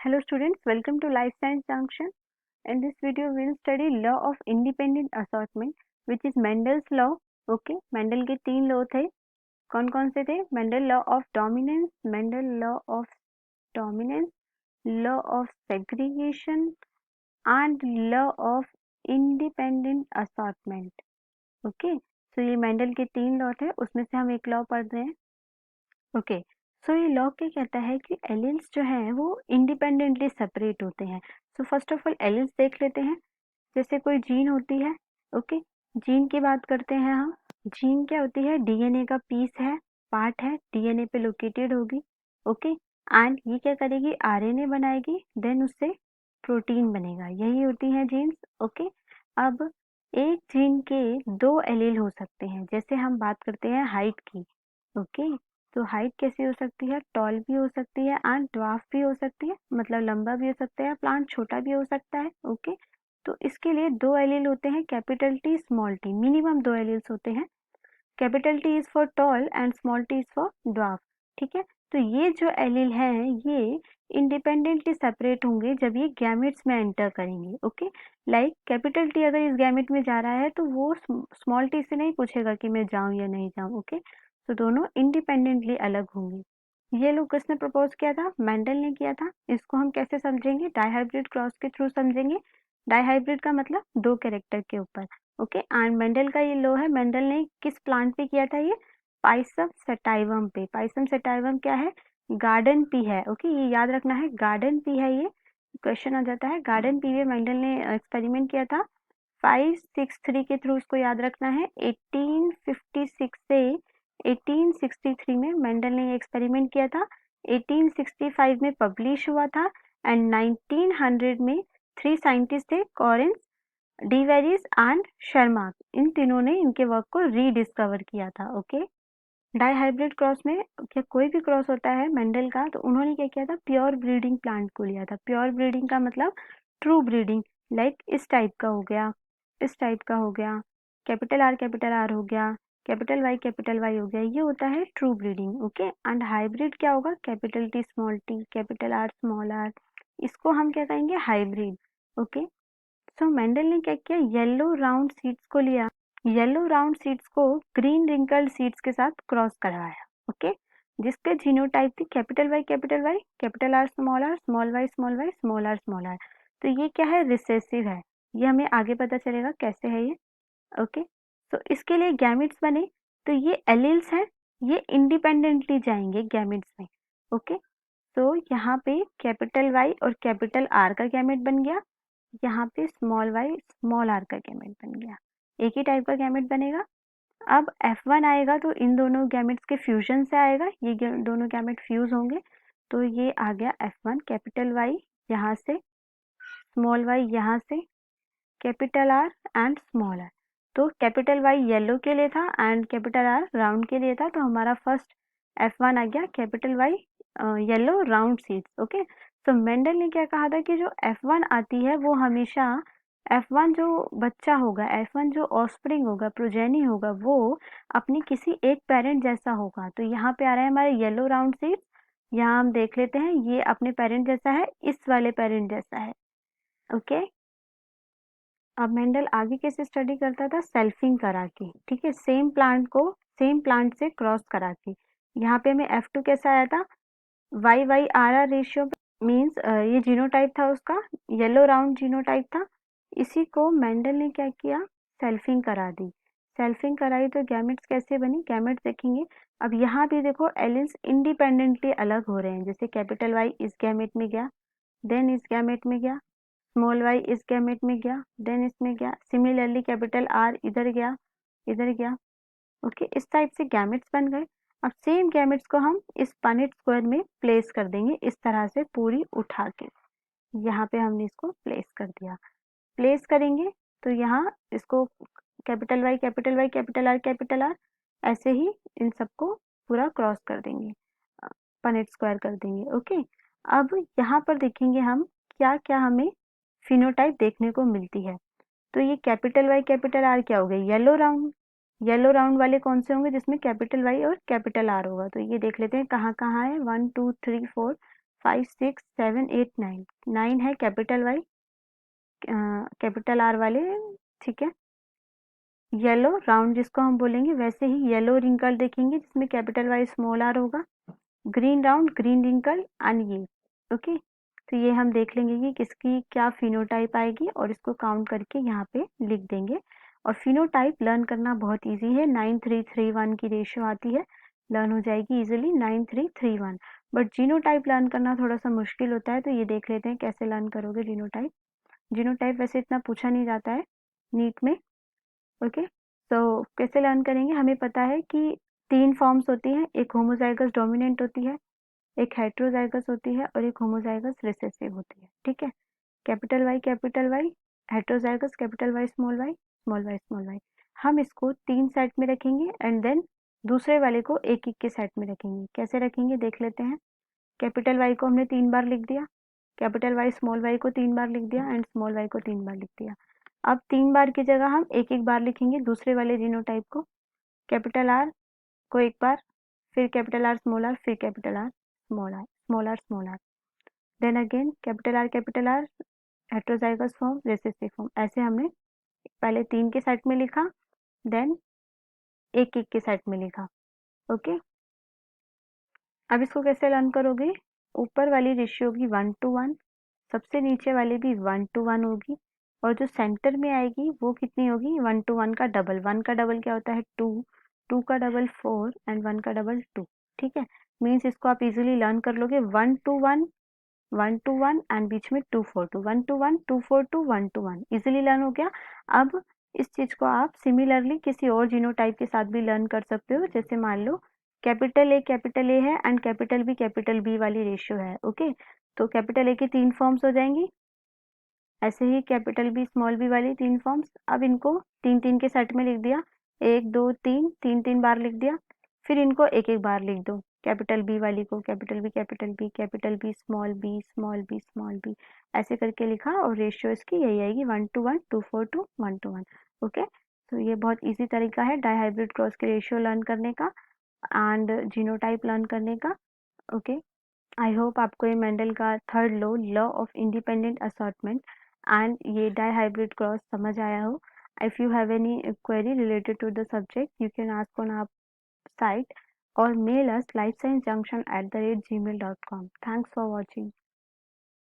Hello students, welcome to Life Science Junction. In this video, we will study law of independent assortment, which is Mendel's law. Okay, Mendel के 3 law थे. कौन कौन से थे? Mendel law of dominance, Mendel law of dominance, law of segregation, and law of independent assortment. Okay, so ये Mendel के 3 law थे, उसमें से हम एक लॉ पढ़ रहे हैं. ओके, सो ये लॉ क्या कहता है कि एलिल्स जो हैं वो इंडिपेंडेंटली सेपरेट होते हैं. So first of all alleles देख लेते हैं. जैसे कोई जीन होती है. ओके, जीन की बात करते हैं हम. जीन क्या होती है? डीएनए का पीस है, पार्ट है, डीएनए पे लोकेटेड होगी. ओके, एंड ये क्या करेगी? आरएनए बनाएगी, देन उससे प्रोटीन बनेगा. यही होती है जीन्स. ओके, अब एक जीन के 2 एलील हो सकते हैं. जैसे हम बात करते हैं हाइट की. ओके, तो हाइट कैसी हो सकती है? टॉल भी हो सकती है एंड ड्वार्फ भी हो सकती है, मतलब लंबा भी हो सकता है, प्लांट छोटा भी हो सकता है. ओके, तो इसके लिए 2 एलील होते हैं, capital T small T. Minimum 2 alleles होते हैं. Capital T is for tall and small T is for dwarf. ठीक है, तो ये जो एलील हैं ये इंडिपेंडेंटली सेपरेट होंगे जब ये गैमेट्स में एंटर करेंगे. ओके, लाइक कैपिटल टी अगर इस गैमेट में जा रहा है तो वो स्मॉल टी से नहीं पूछेगा कि मैं जाऊं या नहीं जाऊं. ओके, तो दोनों इंडिपेंडेंटली अलग होंगे. ये लोग किसने प्रपोज किया था? मेंडल ने किया था. इसको हम कैसे समझेंगे? डाइहाइब्रिड क्रॉस के थ्रू समझेंगे. डाइहाइब्रिड का मतलब 2 कैरेक्टर के ऊपर. ओके, एंड मेंडल का ये लॉ है. मेंडल ने किस प्लांट पे किया था? ये पाइसम सेटाइवम पे. पाइसम सेटाइवम क्या है? गार्डन पी है. ओके, ये याद रखना है, गार्डन पी है. ये क्वेश्चन आ जाता है. गार्डन पी पे मेंडल ने एक्सपेरिमेंट किया था. 563 के थ्रू इसको याद रखना है. 1856 से 1863 में मेंडल ने ये एक्सपेरिमेंट किया था. 1865 में पब्लिश हुआ था एंड 1900 में 3 साइंटिस्ट थे, कॉरेंस, डीवेरिस एंड शर्मा. इन तीनों ने इनके वर्क को रीडिस्कवर किया था. ओके, डाइहाइब्रिड क्रॉस में क्या कोई भी क्रॉस होता है मेंडल का, तो उन्होंने क्या किया था? प्योर ब्रीडिंग प्लांट को लिया था. प्योर ब्रीडिंग का मतलब ट्रू ब्रीडिंग. लाइक इस टाइप का हो गया, इस टाइप का हो गया, कैपिटल आर हो गया, कैपिटल वाई हो गया. ये होता है true breeding. Okay, and hybrid क्या होगा? Capital T small T, capital R small R. इसको हम क्या कहेंगे? हाइब्रिड. ओके, सो मेंडल ने क्या किया? येलो राउंड सीड्स को लिया. येलो राउंड सीड्स को ग्रीन रिंकल्ड सीड्स के साथ क्रॉस करवाया. ओके, जिसके जीनोटाइप थी capital Y, capital R small R, small Y, small R, small R. तो ये क्या है? रिसेसिव है. ये हमें आगे पता चलेगा कैसे है ये. ओके, तो इसके लिए गैमेट्स बने. तो ये एलील्स हैं, ये इंडिपेंडेंटली जाएंगे गैमेट्स में. ओके, तो यहाँ पे कैपिटल वाई और कैपिटल आर का गैमेट बन गया. यहाँ पे स्मॉल वाई स्मॉल आर का गैमेट बन गया. एक ही टाइप का गैमेट बनेगा. अब F1 आएगा तो इन दोनों गैमेट्स के फ्यूजन से आएगा. ये दोनों गैमेट फ्यूज होंगे, तो ये आ गया F1. कैपिटल वाई यहाँ से, स्मॉल वाई यहाँ से, capital R and small R. तो कैपिटल वाई येलो के लिए था एंड कैपिटल आर राउंड के लिए था. तो हमारा फर्स्ट F1 आ गया, capital Y yellow round seeds. Okay, तो मेंडल ने क्या कहा था कि जो F1 आती है वो हमेशा F1 जो बच्चा होगा, F1 जो ऑस्प्रिंग होगा, प्रोजेनी होगा, वो अपनी किसी एक पेरेंट जैसा होगा. तो यहाँ पे आ रहा है हमारे येलो राउंड सीड्स. यहाँ हम देख लेते हैं, ये अपने पेरेंट जैसा है, इस वाले पेरेंट जैसा है. ओके, अब मेंडल आगे कैसे स्टडी करता था? सेल्फिंग करा के. ठीक है, सेम प्लांट को सेम प्लांट से क्रॉस करा के. यहाँ पे हमें F2 कैसा आया था? Y Y R R ratio. Means ये जीनोटाइप था उसका, येलो राउंड जीनोटाइप था. इसी को मेंडल ने क्या किया? सेल्फिंग करा दी. सेल्फिंग कराई तो गैमेट्स कैसे बनी? गैमेट्स देखेंगे. अब यहाँ भी देखो एलिल्स इंडिपेंडेंटली अलग हो रहे हैं. जैसे कैपिटल वाई इस गैमेट में गया, देन इस गैमेट में गया, स्मॉल वाई इस गैमेट में गया, देन इसमें गया. सिमिलरली कैपिटल आर इधर गया, इधर गया. ओके, इस टाइप से गैमेट्स बन गए. अब सेम गैमेट्स को हम इस पनेट स्क्वायर में प्लेस कर देंगे, इस तरह से पूरी उठा के. यहाँ पे हमने इसको प्लेस कर दिया. प्लेस करेंगे तो यहाँ इसको कैपिटल वाई, कैपिटल आर ऐसे ही इन सबको पूरा क्रॉस कर देंगे, पनेट स्क्वायर कर देंगे. ओके, अब यहाँ पर देखेंगे हम क्या क्या हमें फिनोटाइप देखने को मिलती है. तो ये कैपिटल वाई कैपिटल आर क्या हो गए? Yellow round. येलो राउंड वाले कौन से होंगे? जिसमें कैपिटल वाई और कैपिटल आर होगा. तो ये देख लेते हैं कहाँ कहाँ है. 1 2 3 4 5 6 7 8 9 9 है कैपिटल वाई कैपिटल आर वाले, ठीक है। येलो राउंड जिसको हम बोलेंगे, वैसे ही येलो रिंकल देखेंगे जिसमें कैपिटल वाई स्मॉल आर होगा। Green round green wrinkle and ये, ओके। तो ये हम देख लेंगे कि किसकी क्या फिनोटाइप आएगी और इसको काउंट करके यहाँ पे लिख देंगे। और फिनोटाइप लर्न करना बहुत इजी है, 9331 की रेशियो आती है, लर्न हो जाएगी इजीली 9331। बट जीनोटाइप लर्न करना थोड़ा सा मुश्किल होता है, तो ये देख लेते हैं कैसे लर्न करोगे जीनोटाइप। जीनोटाइप वैसे इतना पूछा नहीं जाता है नीट में, ओके। तो कैसे लर्न करेंगे, हमें पता है कि 3 फॉर्म्स होती हैं, एक होमोजाइगस डोमिनेंट होती है, एक हेट्रोजाइगस होती है और एक होमोजाइगस रिसेसिव होती है, ठीक है। Capital Y heterozygous, capital Y small Y small Y small Y. हम इसको 3 सेट में रखेंगे एंड देन दूसरे वाले को एक एक के सेट में रखेंगे। कैसे रखेंगे देख लेते हैं। कैपिटल वाई को हमने 3 बार लिख दिया, कैपिटल वाई स्मॉल वाई को 3 बार लिख दिया एंड स्मॉल वाई को 3 बार लिख दिया। अब 3 बार की जगह हम एक एक बार लिखेंगे दूसरे वाले जीनोटाइप को। कैपिटल आर को एक बार, फिर कैपिटल आर, फिर capital R small R, small R, then again capital R heterozygous form, recessive form. ऐसे हमने पहले 3 के सेट में लिखा, देन एक एक के सेट में लिखा, ओके। अब इसको कैसे लर्न करोगे, ऊपर वाली रेशियो होगी 1:1, सबसे नीचे वाली भी 1:1 होगी, और जो सेंटर में आएगी वो कितनी होगी, 1:1 का डबल। 1 का डबल क्या होता है 2, 2 का डबल 4 एंड 1 का डबल 2, ठीक है। मीन्स इसको आप इजीली लर्न कर लोगे 1:1 1:1 एंड बीच में 2:4:2, 1:1 2:4:2 1:1, इजीली लर्न हो गया। अब इस चीज को आप सिमिलरली किसी और जीनोटाइप के साथ भी लर्न कर सकते हो, जैसे मान लो कैपिटल ए है एंड कैपिटल बी वाली रेशियो है, ओके। तो कैपिटल ए की 3 फॉर्म्स हो जाएंगी, ऐसे ही कैपिटल बी स्मॉल बी वाली 3 फॉर्म्स। अब इनको 3-3 के सेट में लिख दिया, 1 2 3, 3-3 बार लिख दिया। फिर इनको एक एक बार लिख दो, कैपिटल बी वाली को capital B small B small B small B, ऐसे करके लिखा और रेशियो इसकी यही आएगी 1:1 2:4:2 1:1, ओके। तो ये बहुत इजी तरीका है डाइहाइब्रिड क्रॉस के रेशियो लर्न करने का एंड जीनोटाइप लर्न करने का, ओके। आई होप आपको ये मेंडल का third law of independent assortment and ये डाइहाइब्रिड क्रॉस समझ आया हो। If you have any query related to the subject you can ask on our site or mail us lifesciencejunction@gmail.com. Thanks for watching.